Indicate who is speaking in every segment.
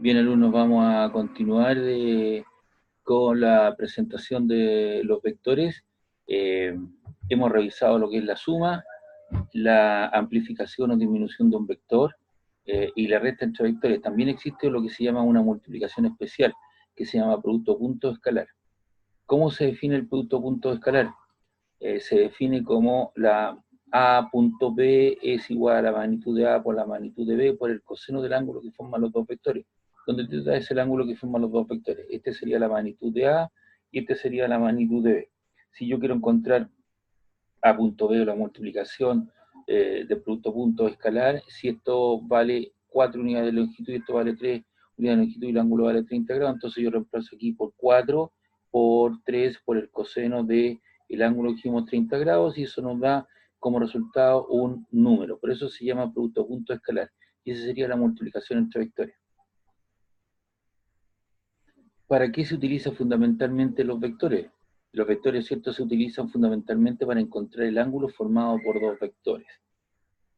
Speaker 1: Bien, alumnos, vamos a continuar con la presentación de los vectores. Eh, Hemos revisado lo que es la suma, la amplificación o disminución de un vector y la resta entre vectores. También existe lo que se llama una multiplicación especial, que se llama producto punto escalar. ¿Cómo se define el producto punto escalar? Se define como la A punto B es igual a la magnitud de A por la magnitud de B por el coseno del ángulo que forman los dos vectores. Donde θ es el ángulo que forman los dos vectores. Este sería la magnitud de A y este sería la magnitud de B. Si yo quiero encontrar A punto B o la multiplicación de producto punto escalar, si esto vale 4 unidades de longitud y esto vale 3 unidades de longitud y el ángulo vale 30 grados, entonces yo reemplazo aquí por 4 por 3 por el coseno de el ángulo que dijimos 30 grados y eso nos da como resultado un número. Por eso se llama producto punto escalar. Y esa sería la multiplicación entre vectores. ¿Para qué se utilizan fundamentalmente los vectores? Los vectores, ¿cierto?, se utilizan fundamentalmente para encontrar el ángulo formado por dos vectores.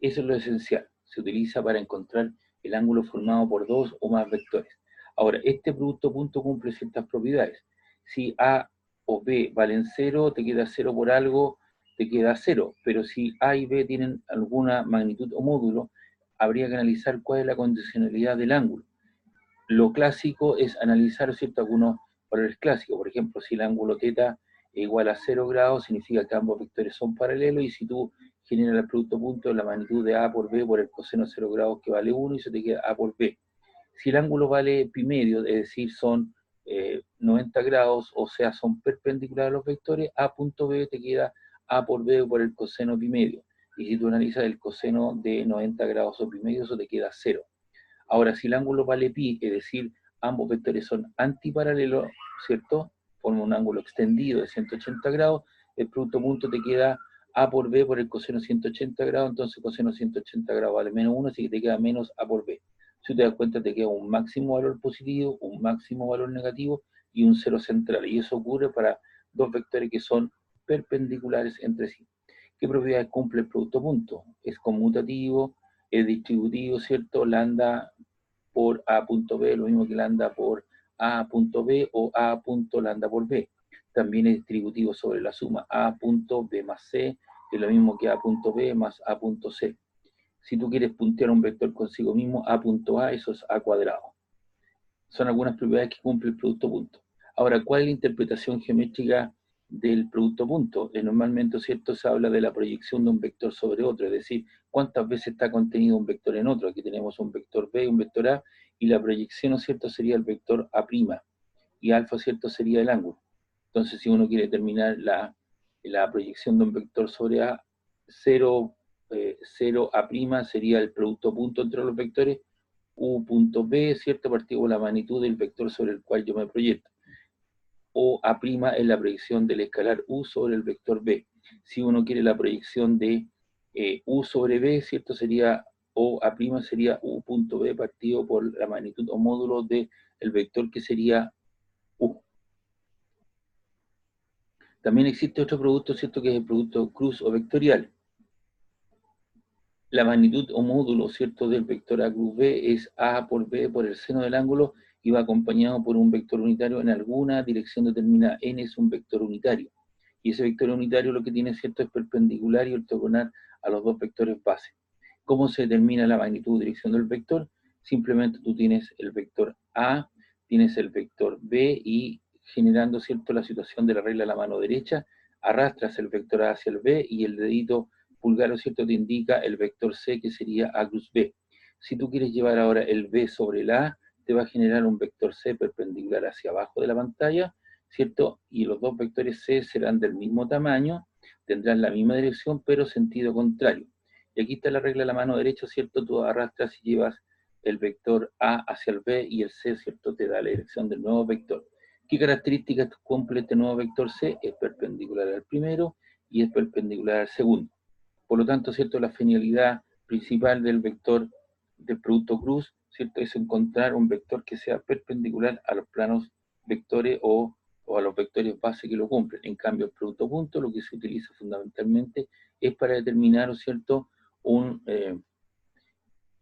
Speaker 1: Eso es lo esencial. Se utiliza para encontrar el ángulo formado por dos o más vectores. Ahora, este producto punto cumple ciertas propiedades. Si A o B valen 0, te queda 0 por algo, te queda 0. Pero si A y B tienen alguna magnitud o módulo, habría que analizar cuál es la condicionalidad del ángulo. Lo clásico es analizar, ¿cierto?, algunos valores clásicos. Por ejemplo, si el ángulo θ es igual a 0 grados, significa que ambos vectores son paralelos, y si tú generas el producto punto de la magnitud de A por B por el coseno de 0 grados, que vale 1, y se te queda A por B. Si el ángulo vale pi medio, es decir, son 90 grados, o sea, son perpendiculares a los vectores, A punto B te queda A por B por el coseno pi medio. Y si tú analizas el coseno de 90 grados o pi medio, eso te queda 0. Ahora, si el ángulo vale pi, es decir, ambos vectores son antiparalelos, ¿cierto? Forman un ángulo extendido de 180 grados, el producto punto te queda A por B por el coseno 180 grados, entonces coseno 180 grados vale menos 1, así que te queda menos A por B. Si te das cuenta, te queda un máximo valor positivo, un máximo valor negativo y un cero central. Y eso ocurre para dos vectores que son perpendiculares entre sí. ¿Qué propiedades cumple el producto punto? Es conmutativo, es distributivo, ¿cierto? Lambda por A punto B, lo mismo que lambda por A punto B o A punto lambda por B. También es distributivo sobre la suma A punto B más C, que es lo mismo que A punto B más A punto C. Si tú quieres puntear un vector consigo mismo, A punto A, eso es A cuadrado. Son algunas propiedades que cumple el producto punto. Ahora, ¿cuál es la interpretación geométrica del producto punto? Normalmente, ¿cierto?, se habla de la proyección de un vector sobre otro, es decir, cuántas veces está contenido un vector en otro. Aquí tenemos un vector B y un vector A, y la proyección, ¿cierto?, sería el vector A', y alfa, ¿cierto?, sería el ángulo. Entonces, si uno quiere determinar la proyección de un vector sobre A, 0, 0 A' sería el producto punto entre los vectores, U punto B, ¿cierto?, partido por la magnitud del vector sobre el cual yo me proyecto. O A' es la proyección del escalar U sobre el vector B. Si uno quiere la proyección de U sobre B, ¿cierto?, sería O A' sería U punto B partido por la magnitud o módulo del vector que sería U. También existe otro producto, ¿cierto?, que es el producto cruz o vectorial. La magnitud o módulo, ¿cierto?, del vector A cruz B es A por B por el seno del ángulo, y va acompañado por un vector unitario en alguna dirección determinada. N es un vector unitario. Y ese vector unitario lo que tiene, ¿cierto?, es perpendicular y ortogonal a los dos vectores base. ¿Cómo se determina la magnitud o dirección del vector? Simplemente tú tienes el vector A, tienes el vector B, y generando, ¿cierto?, la situación de la regla de la mano derecha, arrastras el vector A hacia el B y el dedito pulgar, ¿cierto?, te indica el vector C, que sería A cruz B. Si tú quieres llevar ahora el B sobre el A, te va a generar un vector C perpendicular hacia abajo de la pantalla, ¿cierto? Y los dos vectores C serán del mismo tamaño, tendrán la misma dirección, pero sentido contrario. Y aquí está la regla de la mano derecha, ¿cierto? Tú arrastras y llevas el vector A hacia el B, y el C, ¿cierto?, te da la dirección del nuevo vector. ¿Qué características cumple este nuevo vector C? Es perpendicular al primero y es perpendicular al segundo. Por lo tanto, ¿cierto?, la finalidad principal del vector del producto cruz, ¿cierto?, es encontrar un vector que sea perpendicular a los planos vectores o a los vectores base que lo cumplen. En cambio, el producto punto lo que se utiliza fundamentalmente es para determinar, ¿cierto?,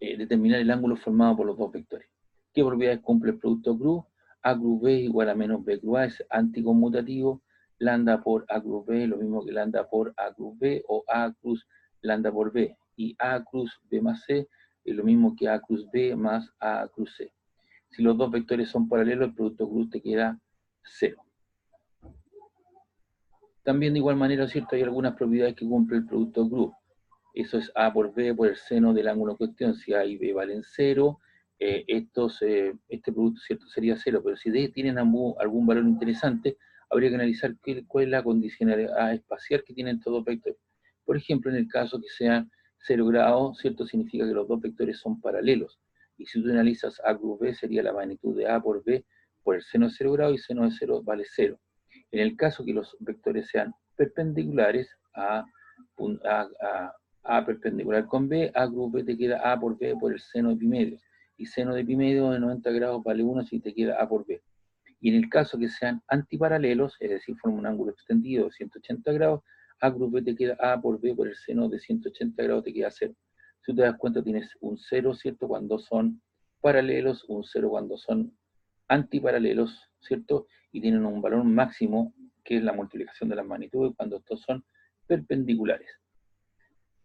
Speaker 1: determinar el ángulo formado por los dos vectores. ¿Qué propiedades cumple el producto cruz? A cruz B igual a menos B cruz A, es anticonmutativo. Lambda por A cruz B, lo mismo que lambda por A cruz B, o A cruz lambda por B. Y A cruz B más C es lo mismo que A cruz B más A cruz C. Si los dos vectores son paralelos, el producto cruz te queda 0. También de igual manera, ¿cierto? Hay algunas propiedades que cumple el producto cruz. Eso es A por B por el seno del ángulo en cuestión. Si A y B valen 0, este producto, ¿cierto?, sería 0. Pero si D tienen algún valor interesante, habría que analizar cuál es la condicionalidad espacial que tienen estos dos vectores. Por ejemplo, en el caso que sean 0 grados, ¿cierto?, significa que los dos vectores son paralelos. Y si tú analizas A cruz B, sería la magnitud de A por B por el seno de 0 grados, y seno de 0 vale 0. En el caso que los vectores sean perpendiculares, A perpendicular con B, A cruz B te queda A por B por el seno de pi medio. Y seno de pi medio de 90 grados vale 1 si te queda A por B. Y en el caso que sean antiparalelos, es decir, forman un ángulo extendido de 180 grados, A cruz B te queda A por B por el seno de 180 grados te queda 0. Si te das cuenta, tienes un 0, ¿cierto?, cuando son paralelos, un 0 cuando son antiparalelos, ¿cierto? Y tienen un valor máximo, que es la multiplicación de las magnitudes, cuando estos son perpendiculares.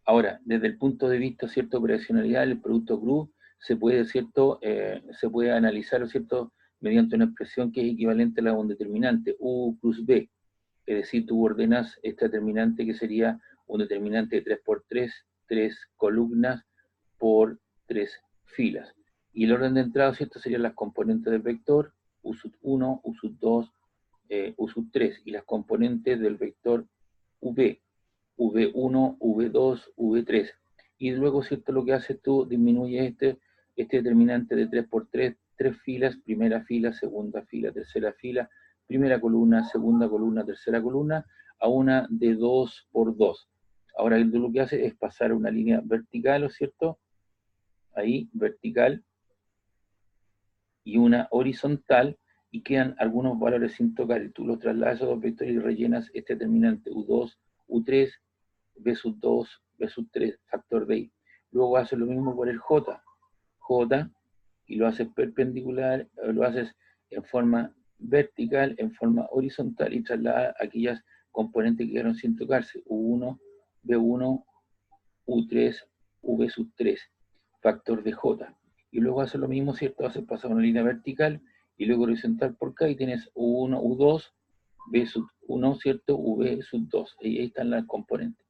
Speaker 1: Ahora, desde el punto de vista, ¿cierto?, operacionalidad, el producto cruz se puede, ¿cierto?, se puede analizar, ¿cierto?, mediante una expresión que es equivalente a la de un determinante, U plus B. Es decir, tú ordenas este determinante que sería un determinante de 3 por 3, 3 columnas por 3 filas. Y el orden de entrada, ¿cierto?, serían las componentes del vector, U sub 1, U sub 2, U sub 3, y las componentes del vector V, V1, V2, V3. Y luego, ¿cierto?, lo que haces tú, disminuyes este determinante de 3 por 3, 3 filas, primera fila, segunda fila, tercera fila, primera columna, segunda columna, tercera columna, a una de 2 por 2. Ahora tú lo que haces es pasar una línea vertical, ¿no es cierto? Ahí, vertical, y una horizontal, y quedan algunos valores sin tocar, y tú los trasladas a dos vectores y rellenas este determinante U2, U3, B sub 2, B sub 3, factor de I. Luego haces lo mismo por el J, y lo haces perpendicular, lo haces en forma vertical, en forma horizontal, y traslada aquellas componentes que quedaron sin tocarse, U1, B1, U3, V sub 3, factor de J. Y luego haces lo mismo, ¿cierto? Haces pasar una línea vertical y luego horizontal por acá, y tienes U1, U2, B sub 1, ¿cierto? V sub 2, y ahí están las componentes.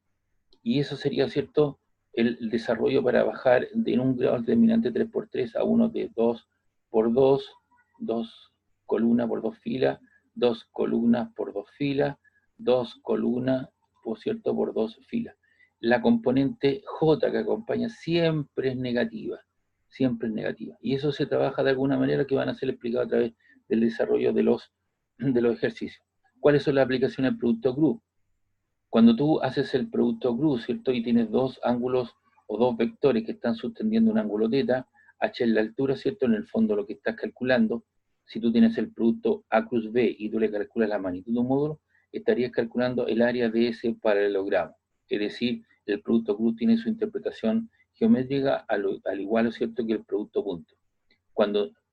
Speaker 1: Y eso sería, ¿cierto?, el desarrollo para bajar de un grado determinante 3 por 3 a uno de 2 por 2, 2 columnas por 2 filas, 2 columnas por 2 filas, 2 columnas, por cierto, por 2 filas. La componente J que acompaña siempre es negativa, siempre es negativa. Y eso se trabaja de alguna manera que van a ser explicados a través del desarrollo de los ejercicios. ¿Cuáles son las aplicaciones del producto cruz? Cuando tú haces el producto cruz, ¿cierto?, y tienes dos ángulos o dos vectores que están sosteniendo un ángulo θ, h es la altura, ¿cierto?, en el fondo lo que estás calculando, si tú tienes el producto A cruz B y tú le calculas la magnitud de un módulo, estarías calculando el área de ese paralelogramo. Es decir, el producto cruz tiene su interpretación geométrica al igual, ¿cierto?, que el producto punto.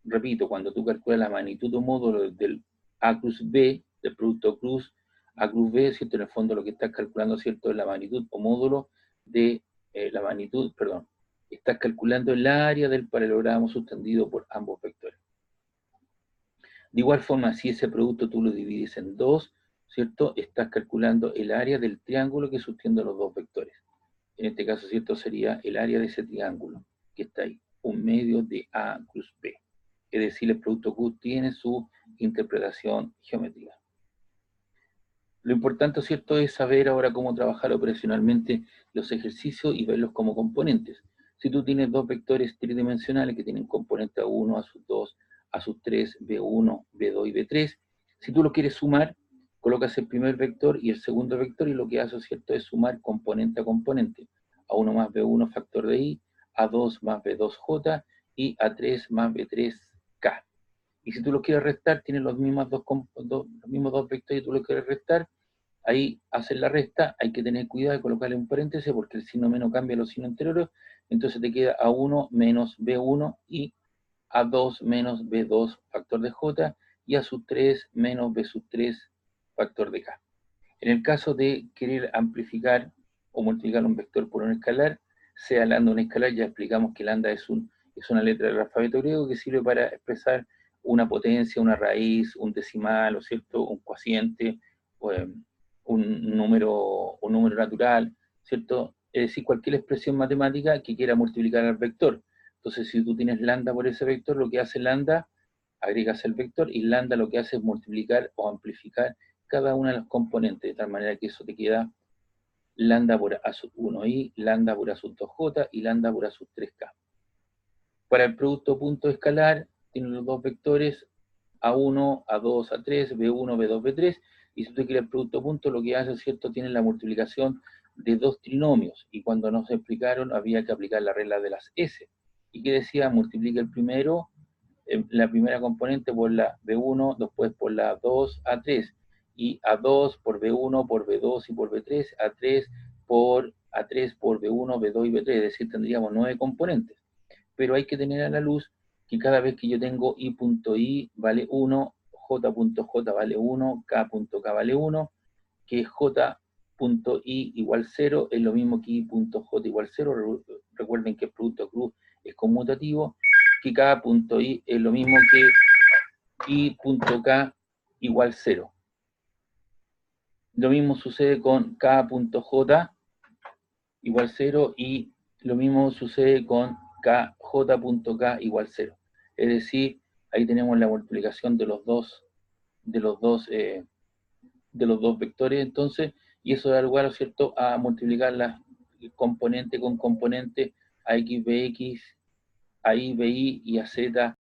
Speaker 1: Repito, cuando tú calculas la magnitud de un módulo del A cruz B, del producto cruz, A cruz B, ¿cierto? En el fondo lo que estás calculando, ¿cierto?, es la magnitud o módulo de estás calculando el área del paralelogramo sustendido por ambos vectores. De igual forma, si ese producto tú lo divides en dos, ¿cierto?, estás calculando el área del triángulo que sostiene los dos vectores. En este caso, ¿cierto?, sería el área de ese triángulo que está ahí, un medio de A cruz B. Es decir, el producto Q tiene su interpretación geométrica. Lo importante, ¿cierto?, es saber ahora cómo trabajar operacionalmente los ejercicios y verlos como componentes. Si tú tienes dos vectores tridimensionales que tienen componente A1, A2, A3, B1, B2 y B3, si tú lo quieres sumar, colocas el primer vector y el segundo vector y lo que haces, ¿cierto?, es sumar componente a componente. A1 más B1 factor de I, A2 más B2J y A3 más B3K. Y si tú lo quieres restar, tienes los mismos dos vectores y tú lo quieres restar, ahí haces la resta, hay que tener cuidado de colocarle un paréntesis porque el signo menos cambia los signos anteriores, entonces te queda A1 menos B1 y A2 menos B2 factor de J y A sub 3 menos B sub 3 factor de K. En el caso de querer amplificar o multiplicar un vector por un escalar, sea lambda un escalar, ya explicamos que lambda es una letra del alfabeto griego que sirve para expresar una potencia, una raíz, un decimal, ¿o cierto? Un cociente, un número natural, ¿cierto? Es decir, cualquier expresión matemática que quiera multiplicar al vector. Entonces, si tú tienes lambda por ese vector, lo que hace lambda, agregas el vector, y lambda lo que hace es multiplicar o amplificar cada una de los componentes, de tal manera que eso te queda lambda por A sub 1i, lambda por A sub 2j y lambda por A sub 3k. Para el producto punto escalar, tienen los dos vectores A1, A2, A3, B1, B2, B3, y si tú quieres el producto punto, lo que hace, ¿cierto? Tienen la multiplicación de dos trinomios, y cuando nos explicaron había que aplicar la regla de las S. ¿Y qué decía? Multiplica el primero, la primera componente por la B1, después por la 2, A3, y A2 por B1, por B2 y por B3, A3 por B1, B2 y B3, es decir, tendríamos 9 componentes. Pero hay que tener a la luz que cada vez que yo tengo I.I vale 1, J.J vale 1, K.K vale 1, que J.I igual 0 es lo mismo que I.J igual 0, recuerden que el producto cruz es conmutativo, que K.I es lo mismo que I.K igual 0. Lo mismo sucede con K.J igual 0 y lo mismo sucede con J.K igual 0. Es decir, ahí tenemos la multiplicación de los dos vectores, entonces, y eso da lugar, ¿cierto?, a multiplicar las componente con componente, a x, bx, a y, bi y a z